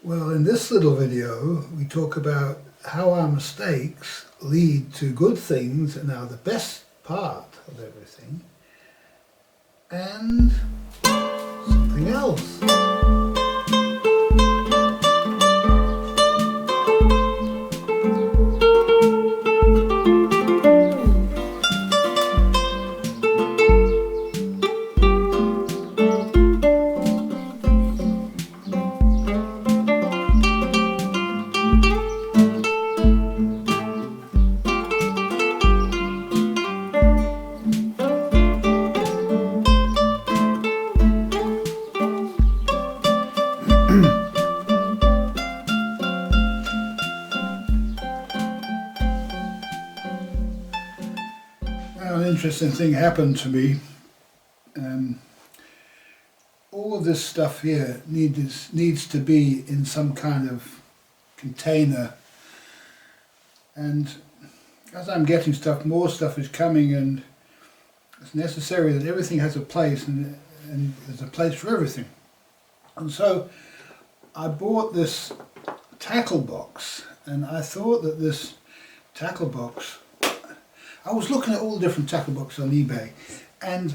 Well, in this little video, we talk about how our mistakes lead to good things and are the best part of everything, and something else. Now, an interesting thing happened to me. All of this stuff here needs to be in some kind of container, and as I'm getting stuff, more stuff is coming, and it's necessary that everything has a place, and there's a place for everything. And so I bought this tackle box, and I thought that this tackle box, I was looking at all the different tackle boxes on eBay, and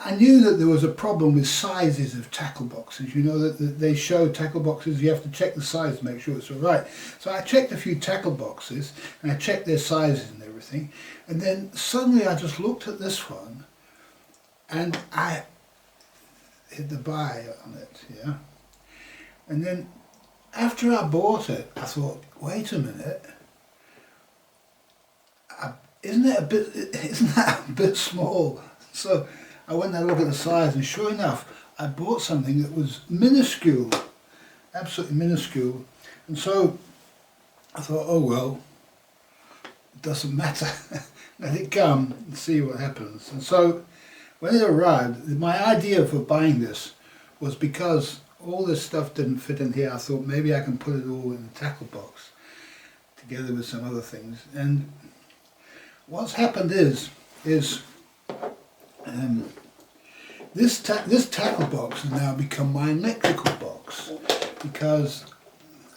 I knew that there was a problem with sizes of tackle boxes. You know that they show tackle boxes, you have to check the size to make sure it's all right. So I checked a few tackle boxes and I checked their sizes and everything, and then suddenly I just looked at this one and I hit the buy on it, yeah. And then after I bought it, I thought, wait a minute, isn't that a bit small? So I went and had a look at the size, and sure enough, I bought something that was minuscule, absolutely minuscule. And so I thought, oh well, it doesn't matter, let it come and see what happens. And so when it arrived, my idea for buying this was because all this stuff didn't fit in here. I thought maybe I can put it all in a tackle box together with some other things. And what's happened is this tackle box has now become my electrical box, because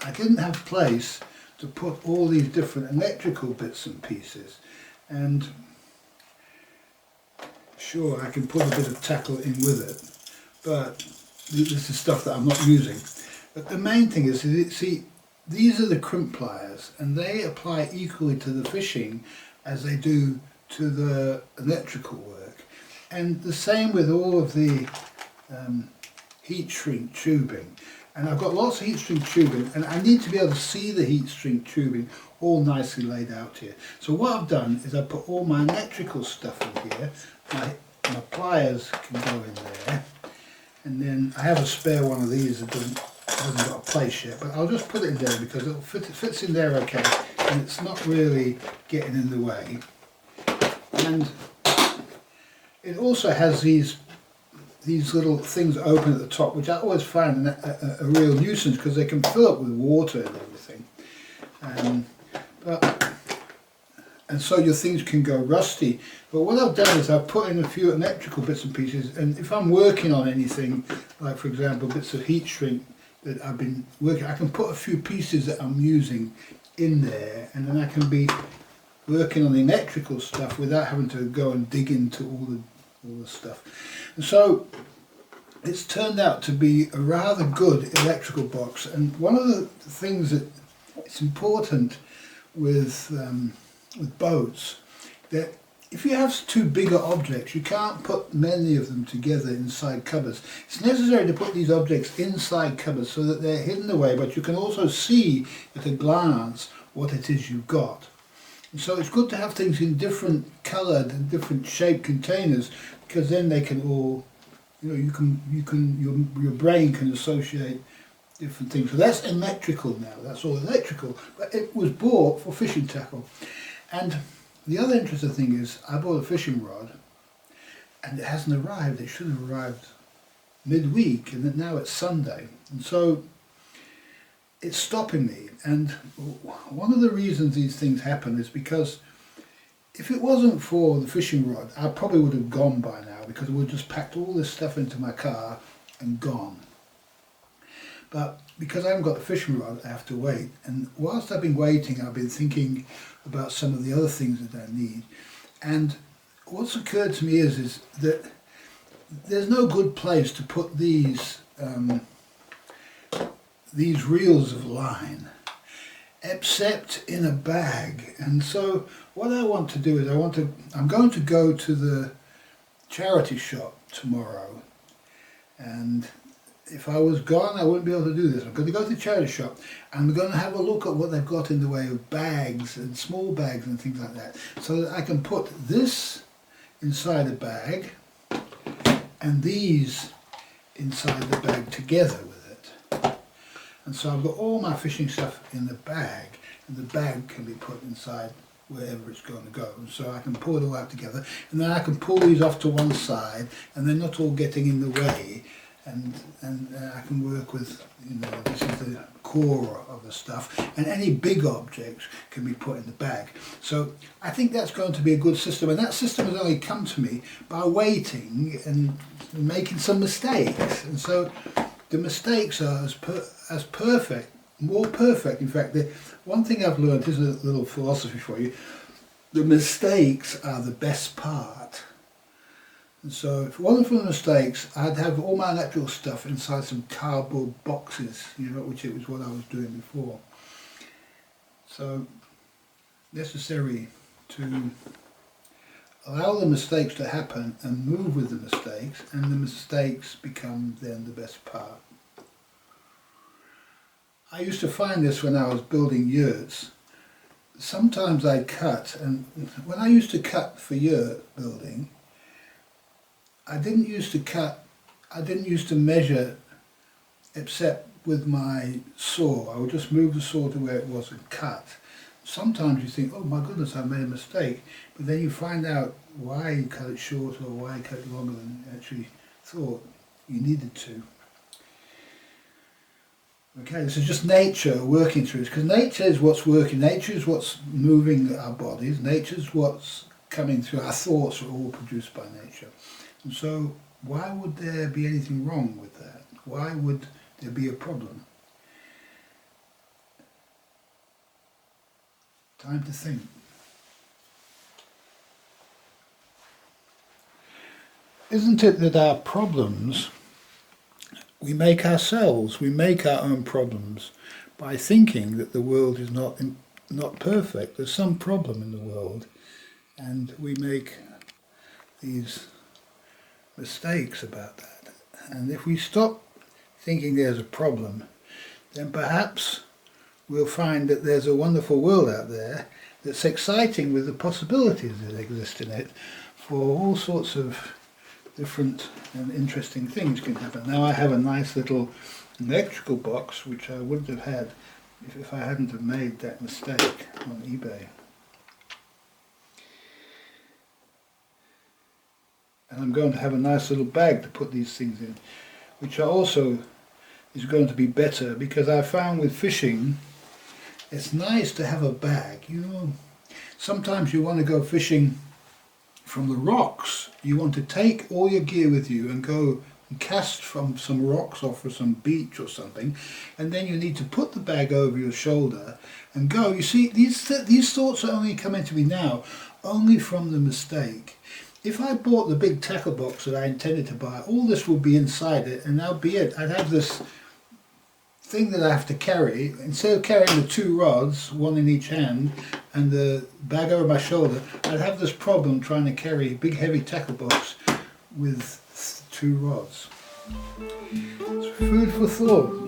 I didn't have place to put all these different electrical bits and pieces. And sure, I can put a bit of tackle in with it, but this is stuff that I'm not using. But the main thing is, see, these are the crimp pliers, and they apply equally to the fishing as they do to the electrical work. And the same with all of the heat shrink tubing. And I've got lots of heat shrink tubing, and I need to be able to see the heat shrink tubing all nicely laid out here. So what I've done is I put all my electrical stuff in here. My pliers can go in there, and then I have a spare one of these that hasn't got a place yet, but I'll just put it in there because it fits in there okay, and it's not really getting in the way. And it also has these little things open at the top, which I always find a real nuisance because they can fill up with water and everything. And so your things can go rusty. But what I've done is I've put in a few electrical bits and pieces, and if I'm working on anything, like for example bits of heat shrink that I've been working, I can put a few pieces that I'm using in there, and then I can be working on the electrical stuff without having to go and dig into all the stuff. And so it's turned out to be a rather good electrical box. And one of the things that it's important with boats, that if you have two bigger objects, you can't put many of them together inside cupboards. It's necessary to put these objects inside cupboards so that they're hidden away, but you can also see at a glance what it is you've got. And so it's good to have things in different coloured and different shaped containers, because then they can all, your brain can associate different things. So that's electrical now. That's all electrical, but it was bought for fishing tackle. And the other interesting thing is, I bought a fishing rod, and it hasn't arrived. It should have arrived midweek, and now it's Sunday, and so it's stopping me. And one of the reasons these things happen is because if it wasn't for the fishing rod, I probably would have gone by now, because I would have just packed all this stuff into my car and gone. But because I haven't got the fishing rod, I have to wait. And whilst I've been waiting, I've been thinking about some of the other things that I need. And what's occurred to me is that there's no good place to put these reels of line except in a bag. And so what I want to do is I'm going to go to the charity shop tomorrow, and if I was gone I wouldn't be able to do this. I'm going to go to the charity shop and I'm going to have a look at what they've got in the way of bags and small bags and things like that, so that I can put this inside a bag and these inside the bag together with it. And so I've got all my fishing stuff in the bag, and the bag can be put inside wherever it's going to go. So I can pull it all out together, and then I can pull these off to one side, and they're not all getting in the way. And I can work with, this is the core of the stuff, and any big objects can be put in the bag. So I think that's going to be a good system, and that system has only come to me by waiting and making some mistakes. And so the mistakes are as perfect, more perfect. In fact, the one thing I've learned is a little philosophy for you. The mistakes are the best part. And so if it wasn't for the mistakes, I'd have all my electrical stuff inside some cardboard boxes, which it was what I was doing before. So necessary to allow the mistakes to happen and move with the mistakes, and the mistakes become then the best part. I used to find this when I was building yurts. Sometimes I cut, and when I used to cut for yurt building, I didn't used to measure except with my saw. I would just move the saw to where it was and cut. Sometimes you think, oh my goodness, I made a mistake, but then you find out why you cut it short or why you cut it longer than you actually thought you needed to. Okay, this is just nature working through us, because nature is what's working, nature is what's moving our bodies, nature is what's coming through. Our thoughts are all produced by nature. And so why would there be anything wrong with that? Why would there be a problem? Time to think. Isn't it that our problems we make ourselves? We make our own problems by thinking that the world is not perfect. There's some problem in the world, and we make these mistakes about that. And if we stop thinking there's a problem, then perhaps we'll find that there's a wonderful world out there that's exciting with the possibilities that exist in it for all sorts of different and interesting things can happen. Now I have a nice little electrical box which I wouldn't have had if I hadn't have made that mistake on eBay. And I'm going to have a nice little bag to put these things in, which also is going to be better, because I found with fishing it's nice to have a bag. Sometimes you want to go fishing from the rocks. You want to take all your gear with you and go and cast from some rocks or from some beach or something, and then you need to put the bag over your shoulder and go. You see, these thoughts are only coming to me now, only from the mistake. If I bought the big tackle box that I intended to buy, all this would be inside it, and that'll be it. I'd have this thing that I have to carry. Instead of carrying the two rods, one in each hand, and the bag over my shoulder, I'd have this problem trying to carry a big heavy tackle box with two rods. It's food for thought.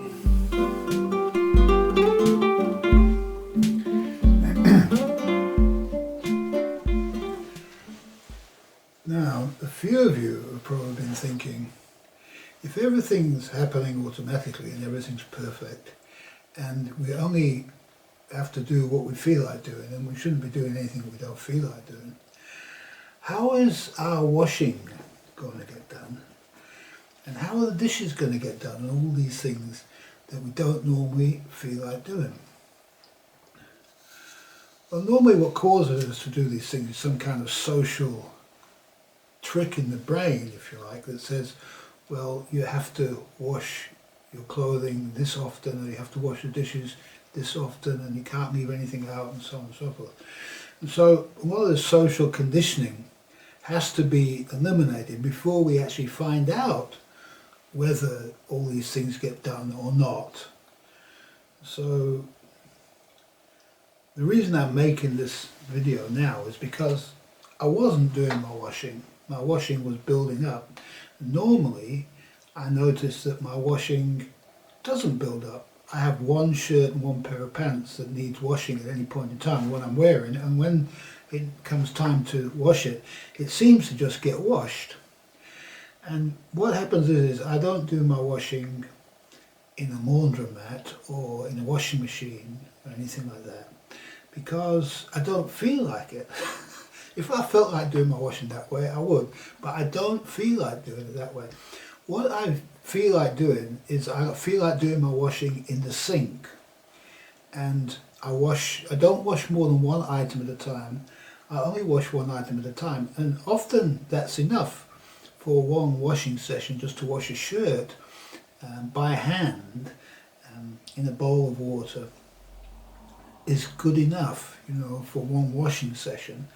Now, a few of you have probably been thinking, if everything's happening automatically and everything's perfect, and we only have to do what we feel like doing, and we shouldn't be doing anything we don't feel like doing, how is our washing going to get done? And how are the dishes going to get done, and all these things that we don't normally feel like doing? Well, normally what causes us to do these things is some kind of social trick in the brain, if you like, that says, well, you have to wash your clothing this often, or you have to wash the dishes this often, and you can't leave anything out, and so on and so forth. And so a lot of the social conditioning has to be eliminated before we actually find out whether all these things get done or not. So the reason I'm making this video now is because I wasn't doing my washing. My washing was building up. Normally, I notice that my washing doesn't build up. I have one shirt and one pair of pants that needs washing at any point in time, what I'm wearing, and when it comes time to wash it, it seems to just get washed. And what happens is I don't do my washing in a laundromat or in a washing machine or anything like that, because I don't feel like it. If I felt like doing my washing that way, I would, but I don't feel like doing it that way. What I feel like doing is I feel like doing my washing in the sink, and I don't wash more than one item at a time. I only wash one item at a time, and often that's enough for one washing session, just to wash a shirt by hand in a bowl of water is good enough, for one washing session.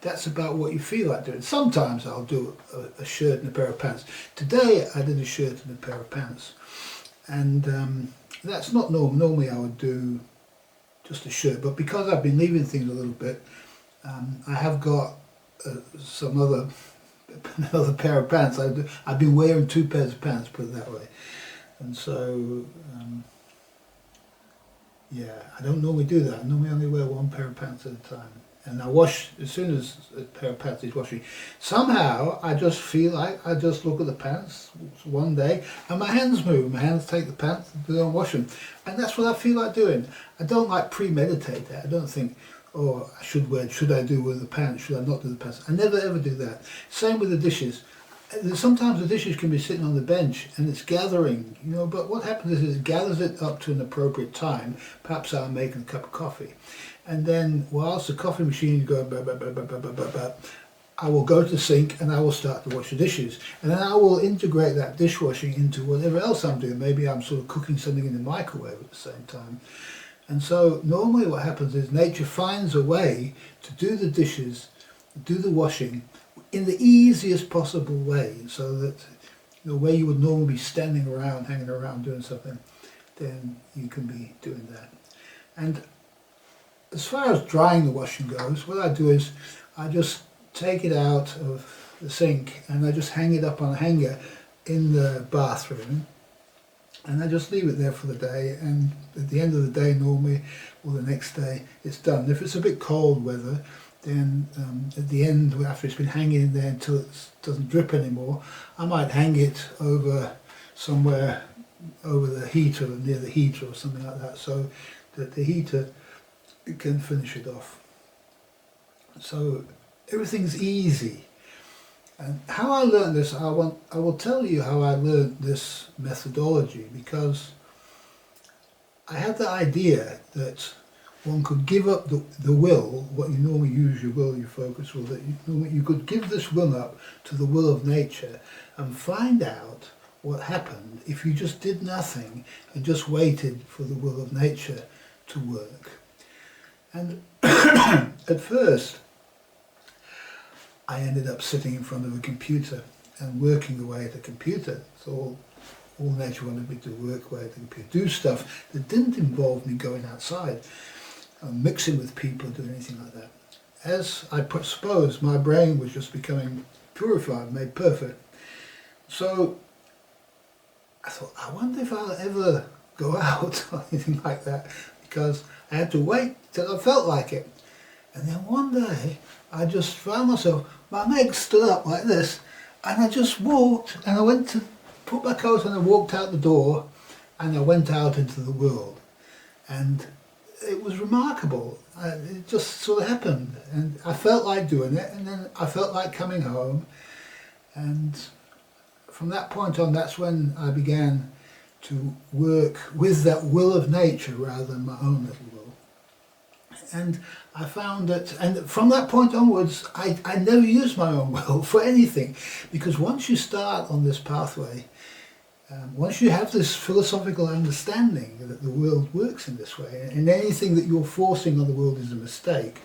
That's about what you feel like doing. Sometimes I'll do a shirt and a pair of pants. Today I did a shirt and a pair of pants, and that's not normal. Normally I would do just a shirt, but because I've been leaving things a little bit, I have got another pair of pants. I've been wearing two pairs of pants, put it that way. And so, yeah, I don't normally do that. I normally only wear one pair of pants at a time. And I wash as soon as a pair of pants is washing. Somehow, I just feel like I just look at the pants one day and my hands move. My hands take the pants and go and wash them. And that's what I feel like doing. I don't like premeditate that. I don't think, oh, should I do with the pants? Should I not do the pants? I never ever do that. Same with the dishes. Sometimes the dishes can be sitting on the bench and it's gathering, but what happens is it gathers it up to an appropriate time. Perhaps I'm making a cup of coffee. And then whilst the coffee machine is going, bah, bah, bah, bah, bah, bah, bah, bah, I will go to the sink and I will start to wash the dishes. And then I will integrate that dishwashing into whatever else I'm doing. Maybe I'm sort of cooking something in the microwave at the same time. And so normally what happens is nature finds a way to do the dishes, do the washing in the easiest possible way, so that the way you would normally be standing around, hanging around doing something, then you can be doing that. And as far as drying the washing goes, what I do is I just take it out of the sink and I just hang it up on a hanger in the bathroom, and I just leave it there for the day, and at the end of the day normally, or the next day, it's done. If it's a bit cold weather, then at the end, after it's been hanging in there until it doesn't drip anymore, I might hang it over somewhere over the heater, or near the heater or something like that, so that the heater can finish it off. So everything's easy. And how I learned this, I will tell you how I learned this methodology, because I had the idea that one could give up the will, what you normally use your will, your focus will, that you could give this will up to the will of nature and find out what happened if you just did nothing and just waited for the will of nature to work. And at first, I ended up sitting in front of a computer and working away at a computer. So all nature wanted me to work away at the computer, do stuff that didn't involve me going outside, mixing with people, doing anything like that. As I suppose, my brain was just becoming purified, made perfect. So I thought, I wonder if I'll ever go out or anything like that, because I had to wait till I felt like it. And then one day, I just found myself, my legs stood up like this, and I just walked, and I went to put my coat on and walked out the door, and I went out into the world. And it was remarkable. It just sort of happened, and I felt like doing it, and then I felt like coming home, and from that point on, that's when I began to work with that will of nature rather than my own little will. And I found that, and from that point onwards, I never used my own will for anything, because once you start on this pathway, Once you have this philosophical understanding that the world works in this way, and anything that you're forcing on the world is a mistake,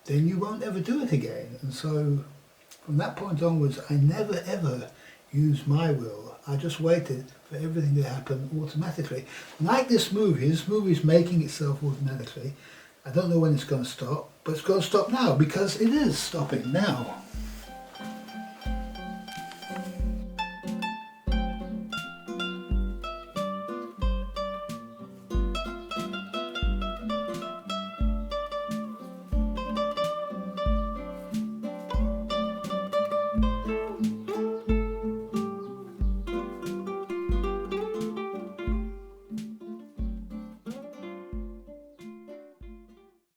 then you won't ever do it again. And so from that point onwards, I never ever used my will. I just waited for everything to happen automatically. Like this movie's making itself automatically. I don't know when it's going to stop, but it's going to stop now because it is stopping now.